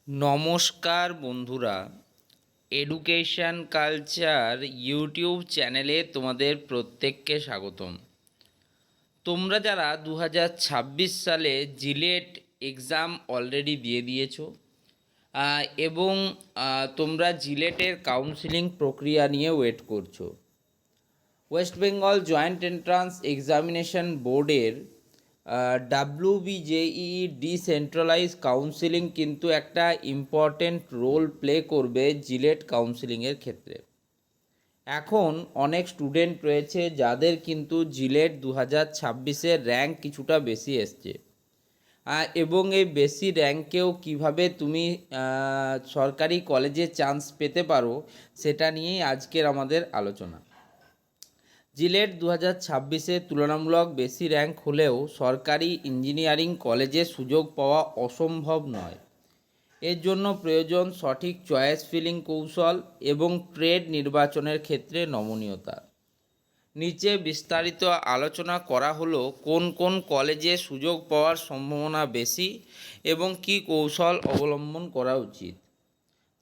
নমস্কার বন্ধুরা, education culture YouTube চ্যানেলে তোমাদের প্রত্যেককে স্বাগতম। তোমরা যারা 2026 সালে জিলেট এক্সাম অলরেডি দিয়ে দিয়েছো এবং তোমরা জিলেটের কাউন্সিলিং প্রক্রিয়া নিয়ে ওয়েট করছো, West Bengal joint entrance examination বোর্ডের WBJEE ডিসেন্ট্রালাইজ কাউন্সিলিং কিন্তু একটা ইম্পর্টেন্ট রোল প্লে করবে জিলেট কাউন্সিলিংয়ের ক্ষেত্রে। এখন অনেক স্টুডেন্ট রয়েছে যাদের কিন্তু জিলেট 2026-এর র্যাঙ্ক কিছুটা বেশি এসছে, এবং এই বেশি র্যাঙ্কেও কিভাবে তুমি সরকারি কলেজে চান্স পেতে পারো সেটা নিয়েই আজকের আমাদের আলোচনা। জিলেট 2026-এ তুলনামূলক বেশি র্যাঙ্ক হলেও সরকারি ইঞ্জিনিয়ারিং কলেজে সুযোগ পাওয়া অসম্ভব নয়। এর জন্য প্রয়োজন সঠিক চয়েস ফিলিং কৌশল এবং ট্রেড নির্বাচনের ক্ষেত্রে নমনীয়তা। নিচে বিস্তারিত আলোচনা করা হলো কোন কোন কলেজে সুযোগ পাওয়ার সম্ভাবনা বেশি এবং কী কৌশল অবলম্বন করা উচিত।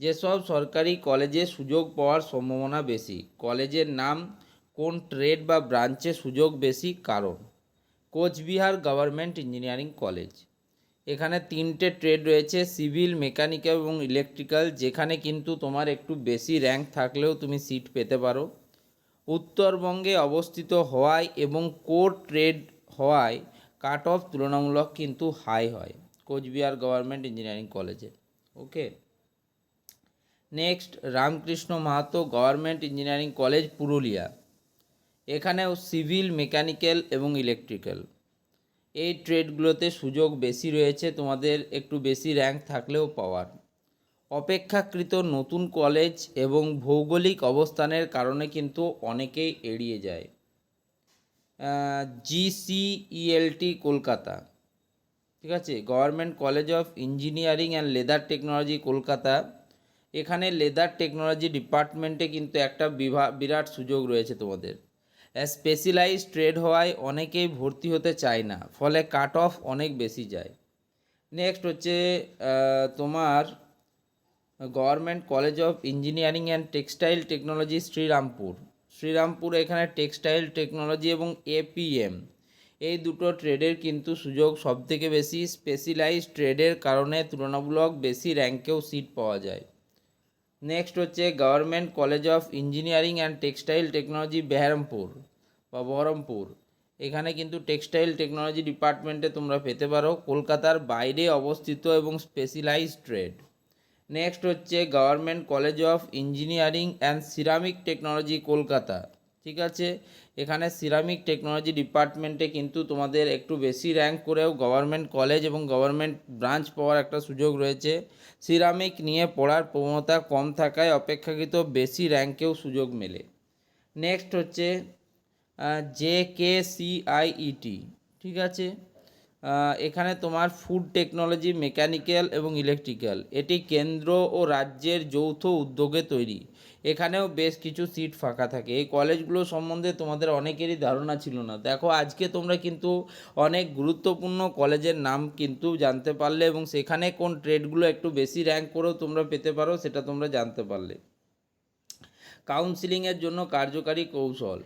যেসব সরকারি কলেজে সুযোগ পাওয়ার সম্ভাবনা বেশি, কলেজের নাম, কোন ট্রেড বা ব্রাঞ্চে সুযোগ বেশি। কারণ কোচবিহার গভর্নমেন্ট ইঞ্জিনিয়ারিং কলেজ, এখানে 3টে ট্রেড রয়েছে, সিভিল, মেকানিক্যাল এবং ইলেকট্রিক্যাল, যেখানে কিন্তু তোমার একটু বেশি র্যাঙ্ক থাকলেও তুমি সিট পেতে পারো। উত্তরবঙ্গে অবস্থিত হওয়ায় এবং কোর ট্রেড হওয়ায় কাট অফ তুলনামূলক কিন্তু হাই হয় কোচবিহার গভর্নমেন্ট ইঞ্জিনিয়ারিং কলেজে। Okay, next Ramkrishna Mahato government engineering college Purulia, এখানেও সিভিল, মেকানিক্যাল এবং ইলেকট্রিক্যাল এই ট্রেডগুলোতে সুযোগ বেশি রয়েছে, তোমাদের একটু বেশি র্যাঙ্ক থাকলেও পাওয়ার। অপেক্ষাকৃত নতুন কলেজ এবং ভৌগোলিক অবস্থানের কারণে কিন্তু অনেকেই এড়িয়ে যায়। GCELT কলকাতা, ঠিক আছে, government college of engineering and leather technology Kolkata, এখানে লেদার টেকনোলজি ডিপার্টমেন্টে কিন্তু একটা বিরাট সুযোগ রয়েছে তোমাদের। স্পেশালাইজ ট্রেড হওয়ায় অনেকেই ভর্তি হতে চায় না, ফলে কাট অফ অনেক বেশি যায়। নেক্সট হচ্ছে তোমার government college of engineering and textile technology Serampore, এখানে টেক্সটাইল টেকনোলজি এবং APM এই দুটো ট্রেডের কিন্তু সুযোগ সবথেকে বেশি। স্পেশালাইজ ট্রেডের কারণে তুলনামূলক বেশি র্যাঙ্কেও সিট পাওয়া যায়। নেক্সট হচ্ছে government college of engineering and textile technology Baharampur, এখানে কিন্তু টেক্সটাইল টেকনোলজি ডিপার্টমেন্টে তোমরা পেতে পারো, কলকাতার বাইরে অবস্থিত এবং স্পেশালাইজ ট্রেড। নেক্সট হচ্ছে government college of engineering and ceramic technology Kolkata, ঠিক আছে, এখানে সিরামিক টেকনোলজি ডিপার্টমেন্টে কিন্তু তোমাদের একটু বেশি র্যাঙ্ক করেও গভর্নমেন্ট কলেজ এবং গভর্নমেন্ট ব্রাঞ্চ পাওয়ার একটা সুযোগ রয়েছে। সিরামিক নিয়ে পড়ার প্রবণতা কম থাকায় অপেক্ষাকৃত বেশি র্যাঙ্কেও সুযোগ মেলে। নেক্সট হচ্ছে JKCIET, ঠিক আছে, এখানে তোমার ফুড টেকনোলজি, মেকানিক্যাল এবং ইলেকট্রিক্যাল, এটি কেন্দ্র ও রাজ্যের যৌথ উদ্যোগে তৈরি, এখানেও বেশ কিছু সিট ফাঁকা থাকে। এই কলেজগুলো সম্বন্ধে তোমাদের অনেকেরই ধারণা ছিল না, দেখো আজকে তোমরা কিন্তু অনেক গুরুত্বপূর্ণ কলেজের নাম কিন্তু জানতে পারলে এবং সেখানে কোন ট্রেডগুলো একটু বেশি র্যাঙ্ক করেও তোমরা পেতে পারো সেটা তোমরা জানতে পারলে। কাউন্সিলিংয়ের জন্য কার্যকারী কৌশল,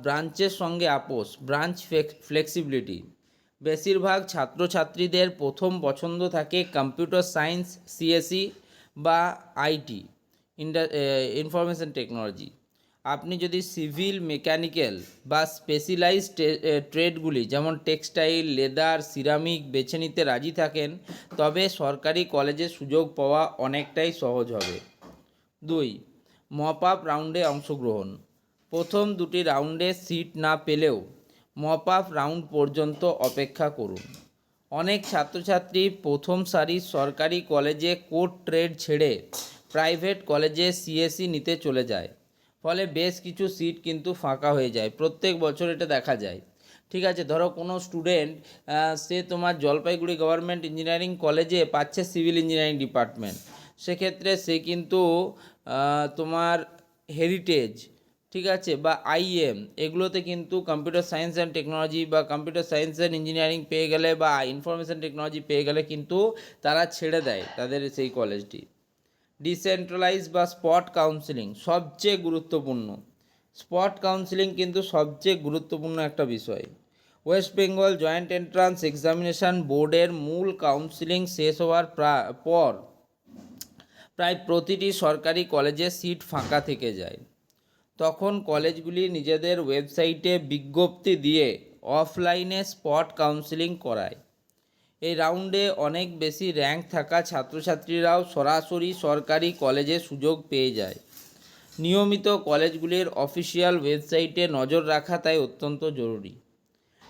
ব্রাঞ্চের সঙ্গে আপোষ, ব্রাঞ্চ ফ্লেক্সিবিলিটি, বেশিরভাগ ছাত্রছাত্রীদের প্রথম পছন্দ থাকে কম্পিউটার সায়েন্স, CSE বা IT, ইনফরমেশন টেকনোলজি। আপনি যদি সিভিল, মেকানিক্যাল বা স্পেশালাইজ ট্রেডগুলি যেমন টেক্সটাইল, লেদার, সিরামিক বেছে নিতে রাজি থাকেন, তবে সরকারি কলেজে সুযোগ পাওয়া অনেকটাই সহজ হবে। 2. মপ আপ রাউন্ডে অংশগ্রহণ, প্রথম দুটি রাউন্ডে সিট না পেলেও মপ আপ রাউন্ড পর্যন্ত অপেক্ষা করুন। অনেক ছাত্রছাত্রী প্রথম সারির সরকারি কলেজে কোর ট্রেড ছেড়ে প্রাইভেট কলেজে CSE নিতে চলে যায়, ফলে বেশ কিছু সিট কিন্তু ফাঁকা হয়ে যায়, প্রত্যেক বছর এটা দেখা যায়। ঠিক আছে, ধরো কোনো স্টুডেন্ট সে তোমার জলপাইগুড়ি গভর্নমেন্ট ইঞ্জিনিয়ারিং কলেজে পাচ্ছে সিভিল ইঞ্জিনিয়ারিং ডিপার্টমেন্ট, সেক্ষেত্রে সে কিন্তু তোমার হেরিটেজ ঠিক আছে, বা আইএম, এগুলোতে কিন্তু কম্পিউটার সায়েন্স অ্যান্ড টেকনোলজি বা কম্পিউটার সায়েন্স অ্যান্ড ইঞ্জিনিয়ারিং পেয়ে গেলে বা ইনফরমেশন টেকনোলজি পেয়ে গেলে কিন্তু তারা ছেড়ে দেয় তাদের সেই কলেজটি। ডিসেন্ট্রালাইজ বা স্পট কাউন্সিলিং সবচেয়ে গুরুত্বপূর্ণ। স্পট কাউন্সিলিং কিন্তু সবচেয়ে গুরুত্বপূর্ণ একটা বিষয়। West Bengal joint entrance examination বোর্ডের মূল কাউন্সিলিং শেষ হওয়ার পর প্রায় প্রতিটি সরকারি কলেজে সিট ফাঁকা থেকে যায়। তখন কলেজগুলি নিজেদের ওয়েবসাইটে বিজ্ঞপ্তি দিয়ে অফলাইনে স্পট কাউন্সিলিং করায়। এই রাউন্ডে অনেক বেশি র্যাঙ্ক থাকা ছাত্রছাত্রীরাও সরাসরি সরকারি কলেজে সুযোগ পেয়ে যায়। নিয়মিত কলেজগুলির অফিসিয়াল ওয়েবসাইটে নজর রাখা তাই অত্যন্ত জরুরি।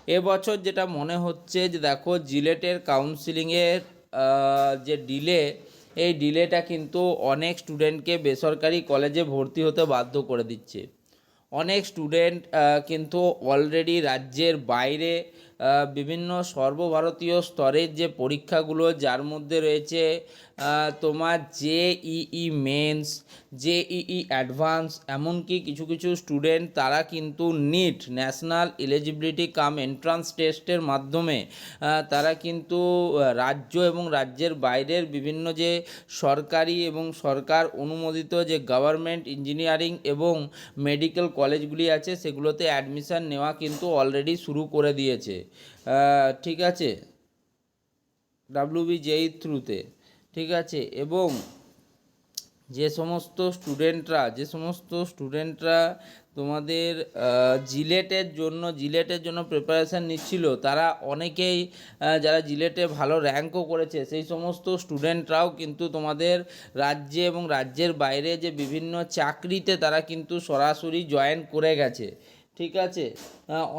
এবছর যেটা মনে হচ্ছে যে দেখো জিলেটের কাউন্সিলিংয়ের যে ডিলে, এই ডিলেটা কিন্তু অনেক স্টুডেন্টকে বেসরকারি কলেজে ভর্তি হতে বাধ্য করে দিচ্ছে। অনেক স্টুডেন্ট কিন্তু অলরেডি রাজ্যের বাইরে বিভিন্ন সর্বভারতীয় স্তরের যে পরীক্ষাগুলো, যার মধ্যে রয়েছে তোমার জেইই মেন্স, জেইই অ্যাডভান্স, এমনকি কিছু কিছু স্টুডেন্ট তারা কিন্তু NEET national eligibility cum entrance টেস্টের মাধ্যমে তারা কিন্তু রাজ্য এবং রাজ্যের বাইরের বিভিন্ন যে সরকারি এবং সরকার অনুমোদিত যে গভর্নমেন্ট ইঞ্জিনিয়ারিং এবং মেডিকেল কলেজগুলি আছে সেগুলোতে অ্যাডমিশান নেওয়া কিন্তু অলরেডি শুরু করে দিয়েছে। ঠিক আছে, WBJEE থ্রুতে। ঠিক আছে, এবং যে সমস্ত স্টুডেন্টরা তোমাদের জিলেটের জন্য প্রিপারেশান নিচ্ছিল, তারা অনেকেই যারা জিলেটে ভালো র্যাঙ্কও করেছে, সেই সমস্ত স্টুডেন্টরাও কিন্তু তোমাদের রাজ্যে এবং রাজ্যের বাইরে যে বিভিন্ন চাকরিতে তারা কিন্তু সরাসরি জয়েন করে গেছে। ঠিক আছে,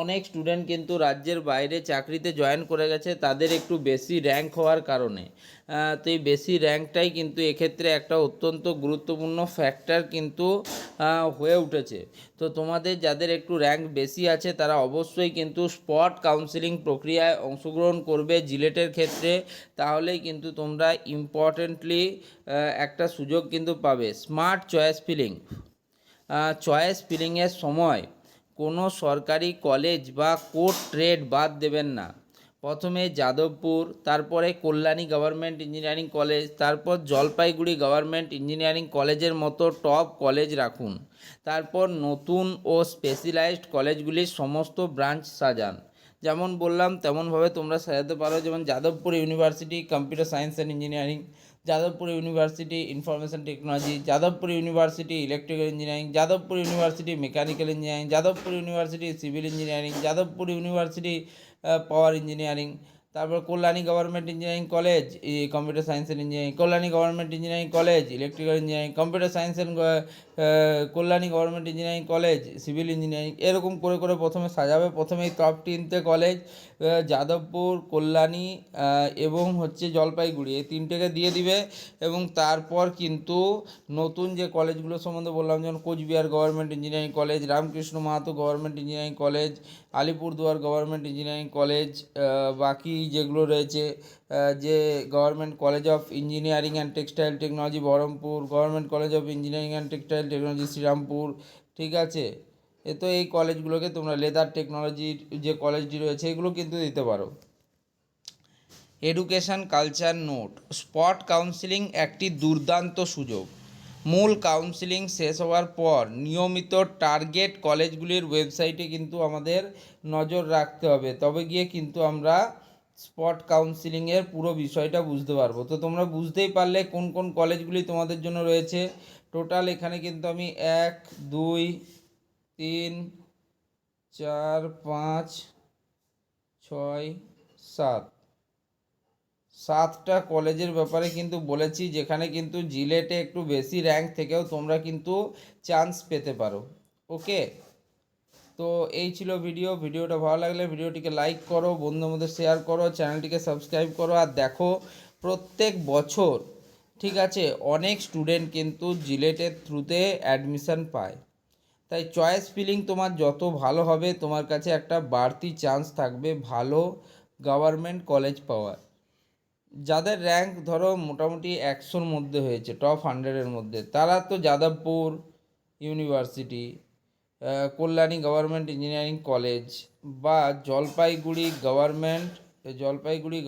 অনেক স্টুডেন্ট কিন্তু রাজ্যের বাইরে চাকরিতে জয়েন করে গেছে তাদের একটু বেশি র্যাঙ্ক হওয়ার কারণে। তো এই বেশি র্যাঙ্কটাই কিন্তু এক্ষেত্রে একটা অত্যন্ত গুরুত্বপূর্ণ ফ্যাক্টর কিন্তু হয়ে উঠেছে। তো তোমাদের যাদের একটু র্যাঙ্ক বেশি আছে তারা অবশ্যই কিন্তু স্পট কাউন্সিলিং প্রক্রিয়ায় অংশগ্রহণ করবে জিলেটের ক্ষেত্রে, তাহলেই কিন্তু তোমরা ইম্পর্টেন্টলি একটা সুযোগ কিন্তু পাবে। স্মার্ট চয়েস ফিলিংয়ের সময় কোনো সরকারি কলেজ বা কোর ট্রেড বাদ দেবেন না। প্রথমে যাদবপুর, তারপরে কল্যাণী গভর্নমেন্ট ইঞ্জিনিয়ারিং কলেজ, তারপর জলপাইগুড়ি গভর্নমেন্ট ইঞ্জিনিয়ারিং কলেজের মতো টপ কলেজ রাখুন। তারপর নতুন ও স্পেশালাইজড কলেজগুলির সমস্ত ব্রাঞ্চ সাজান। যেমন বললাম তেমনভাবে তোমরা সাজাতে পারো, যেমন Jadavpur university computer science and engineering, Jadavpur university information technology, Jadavpur university electrical engineering, Jadavpur university mechanical engineering, Jadavpur university civil engineering, Jadavpur university power engineering, তারপর Kalyani government engineering college computer science and engineering, Kalyani government engineering college electrical engineering, computer science and Kalyani government engineering college civil engineering, এরকম করে করে প্রথমে সাজাবে। প্রথমে এই top 3টে college Jadavpur, Kalyani এবং হচ্ছে জলপাইগুড়ি, এই 3টেকে দিয়ে দিবে। এবং তারপর কিন্তু নতুন যে কলেজগুলো সম্বন্ধে বললাম, যেমন Coochbehar government engineering college, Ramkrishna Mahato government engineering college, Alipurduar government engineering college, বাকি যেগুলো রয়েছে যে government college of engineering and textile technology Berhampore, government college of engineering and textile technology Serampore. ঠিক আছে, তো এই কলেজগুলোকে তোমরা লেদার টেকনোলজির যে কলেজটি রয়েছে এগুলো কিন্তু দিতে পারো। Education culture note, spot counselling একটি দুর্দান্ত সুযোগ। মূল কাউন্সিলিং শেষ হওয়ার পর নিয়মিত টার্গেট কলেজগুলির ওয়েবসাইটে কিন্তু আমাদের নজর রাখতে হবে, তবে গিয়ে কিন্তু আমরা স্পট কাউন্সিলিংয়ের পুরো বিষয়টা বুঝতে পারবো। তো তোমরা বুঝতেই পারলে কোন কোন কলেজগুলি তোমাদের জন্য রয়েছে। টোটাল এখানে কিন্তু আমি 1 2 3 4 5 6 7টা কলেজের ব্যাপারে কিন্তু বলেছি, যেখানে কিন্তু জিলেটে একটু বেশি র্যাঙ্ক থেকেও তোমরা কিন্তু চান্স পেতে পারো। ওকে, তো এই ছিল ভিডিওটা ভালো লাগলে ভিডিওটিকে লাইক করো, বন্ধুদের মধ্যে শেয়ার করো, চ্যানেলটিকে সাবস্ক্রাইব করো। আর দেখো প্রত্যেক বছর, ঠিক আছে, অনেক স্টুডেন্ট কিন্তু জিলেটের থ্রুতে অ্যাডমিশান পায়। তাই চয়েস ফিলিং তোমার যত ভালো হবে তোমার কাছে একটা বাড়তি চান্স থাকবে ভালো গভর্নমেন্ট কলেজ পাওয়ার। যাদের র্যাঙ্ক ধরো মোটামুটি 100-র মধ্যে হয়েছে, টপ 100-এর মধ্যে, তারা তো Jadavpur university, Kalyani government engineering college বা জলপাইগুড়ি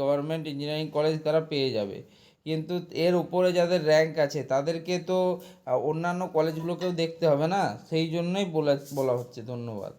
গভর্নমেন্ট ইঞ্জিনিয়ারিং কলেজ তারা পেয়ে যাবে। কিন্তু এর উপরে যাদের র্যাঙ্ক আছে তাদেরকে তো অন্যান্য কলেজগুলোকেও দেখতে হবে না, সেই জন্যই বলা হচ্ছে। ধন্যবাদ।